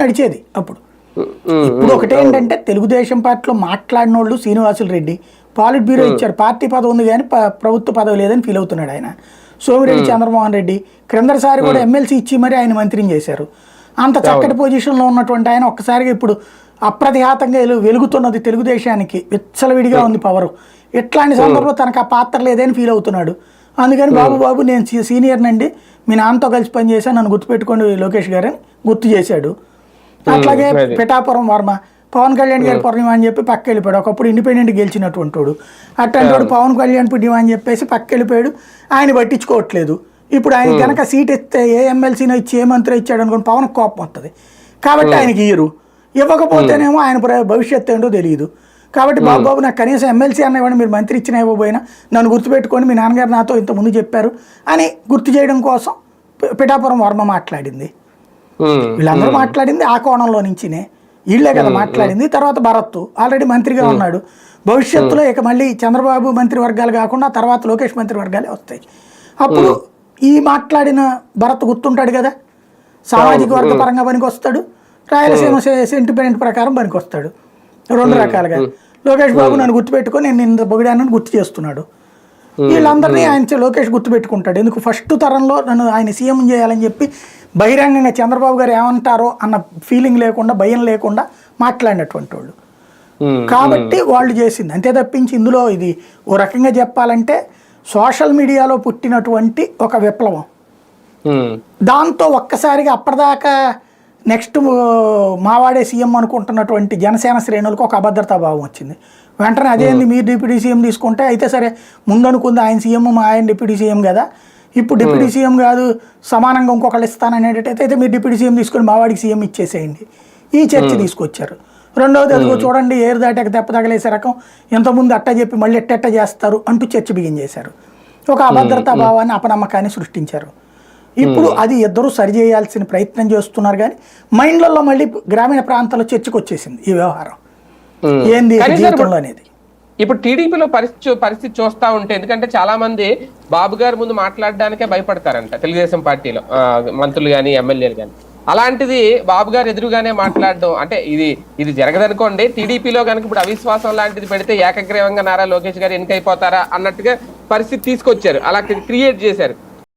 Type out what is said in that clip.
నడిచేది అప్పుడు. ఇప్పుడు ఒకటేంటంటే తెలుగుదేశం పార్టీలో మాట్లాడిన వాళ్ళు శ్రీనివాసులు రెడ్డి పాలిట్ బ్యూరో ఇచ్చారు, పార్టీ పదవి ఉంది కానీ ప్రభుత్వ పదవి లేదని ఫీల్ అవుతున్నాడు ఆయన. సోమిరెడ్డి చంద్రమోహన్ రెడ్డి క్రిందసారి కూడా ఎమ్మెల్సీ ఇచ్చి మరి ఆయన మంత్రిని చేశారు. అంత చక్కటి పొజిషన్లో ఉన్నటువంటి ఆయన ఒక్కసారిగా ఇప్పుడు అప్రతిహాతంగా వెలుగుతున్నది తెలుగుదేశానికి, విచ్చలవిడిగా ఉంది పవరు. ఇట్లాంటి సందర్భంలో తనకు ఆ పాత్ర లేదని ఫీల్ అవుతున్నాడు. అందుకని బాబు నేను సీనియర్ నండి, మీ నాన్నతో కలిసి పనిచేశాను, నన్ను గుర్తుపెట్టుకోండి లోకేష్ గారు అని గుర్తు చేశాడు. అట్లాగే పిఠాపురం వర్మ పవన్ కళ్యాణ్ గారి పూర్ణిమ అని చెప్పి పక్క వెళ్ళిపోయాడు. ఒకప్పుడు ఇండిపెండెంట్ గెలిచినటువంటి వాడు, అట్లాంటి వాడు పవన్ కళ్యాణ్ పుణ్యం అని చెప్పేసి పక్క వెళ్ళిపోయాడు. ఆయన పట్టించుకోవట్లేదు. ఇప్పుడు ఆయన కనుక సీట్ ఇస్తే ఏ ఎమ్మెల్సీనో ఇచ్చి ఏ మంత్రి ఇచ్చాడు అనుకోండి పవన్ కోపం వస్తుంది. కాబట్టి ఆయనకి ఇవ్వకపోతేనేమో ఆయన భవిష్యత్తు ఏంటో తెలియదు. కాబట్టి బాబు నాకు కనీసం ఎమ్మెల్సీ అన్న ఇవ్వండి, మీరు మంత్రి ఇచ్చినా ఇవ్వబోయినా నన్ను గుర్తుపెట్టుకొని మీ నాన్నగారు నాతో ఇంత ముందు చెప్పారు అని గుర్తు చేయడం కోసం పిఠాపురం వర్మ మాట్లాడింది. వీళ్ళందరూ మాట్లాడింది ఆ కోణంలో నుంచినే, వీళ్ళే కదా మాట్లాడింది. తర్వాత భరత్ ఆల్రెడీ మంత్రిగా ఉన్నాడు. భవిష్యత్తులో ఇక మళ్ళీ చంద్రబాబు మంత్రివర్గాలు కాకుండా తర్వాత లోకేష్ మంత్రివర్గాలే వస్తాయి. అప్పుడు ఈ మాట్లాడిన భరత్ గుర్తుంటాడు కదా, సామాజిక వర్గ పరంగా పనికి వస్తాడు, రాయలసీమ సెంటిమెంట్ ప్రకారం పనికి వస్తాడు. రెండు రకాలుగా లోకేష్ బాబు నన్ను గుర్తుపెట్టుకొని నేను నిన్న పొగిడానని గుర్తు చేస్తున్నాడు. వీళ్ళందరినీ ఆయన లోకేష్ గుర్తుపెట్టుకుంటాడు. ఎందుకు ఫస్ట్ తరంలో నన్ను ఆయన సీఎం చేయాలని చెప్పి బహిరంగంగా చంద్రబాబు గారు ఏమంటారో అన్న ఫీలింగ్ లేకుండా, భయం లేకుండా మాట్లాడినటువంటి వాళ్ళు. కాబట్టి వాళ్ళు చేసింది అంతే తప్పించి ఇందులో ఇది ఓ రకంగా చెప్పాలంటే సోషల్ మీడియాలో పుట్టినటువంటి ఒక విప్లవం. దాంతో ఒక్కసారిగా అప్పటిదాకా నెక్స్ట్ మావాడే సీఎం అనుకుంటున్నటువంటి జనసేన శ్రేణులకు ఒక అభద్రతా భావం వచ్చింది. వెంటనే అదేంది మీరు డిప్యూటీ సీఎం తీసుకుంటే అయితే సరే ముందు అనుకుంది ఆయన సీఎం మా ఆయన డిప్యూటీ సీఎం కదా, ఇప్పుడు డిప్యూటీ సీఎం కాదు సమానంగా ఇంకొకళ్ళు ఇస్తాననేటట్టయితే అయితే మీరు డిప్యూటీ సీఎం తీసుకొని మావాడికి సీఎం ఇచ్చేసేయండి, ఈ చర్చ తీసుకొచ్చారు. రెండవది అదిగో చూడండి ఏరు దాటాక దెబ్బ తగలేసే రకం, ఎంతమంది అట్ట చెప్పి మళ్ళీ ఎట్టెట్ట చేస్తారు అంటూ చర్చ బిగిన్ చేశారు. ఒక అభద్రతా భావాన్ని అపనమ్మకాన్ని సృష్టించారు. ఇప్పుడు అది ఇద్దరు సరిచేయాల్సిన ప్రయత్నం చేస్తున్నారు కానీ మైండ్లలో మళ్ళీ గ్రామీణ ప్రాంతాల్లో చర్చకు వచ్చేసింది ఈ వ్యవహారం ఏంది జీవితంలో అనేది. ఇప్పుడు టీడీపీలో పరిస్థితి చూస్తా ఉంటే, ఎందుకంటే చాలా మంది బాబు గారి ముందు మాట్లాడడానికే భయపడతారంట తెలుగుదేశం పార్టీలో మంత్రులు కానీ ఎమ్మెల్యేలు కానీ. అలాంటిది బాబు గారు ఎదురుగానే మాట్లాడడం అంటే ఇది జరగదనుకోండి. టీడీపీలో కనుక ఇప్పుడు అవిశ్వాసం లాంటిది పెడితే ఏకగ్రీవంగా నారా లోకేష్ గారు ఎన్నికైపోతారా అన్నట్టుగా పరిస్థితి తీసుకొచ్చారు, అలా క్రియేట్ చేశారు.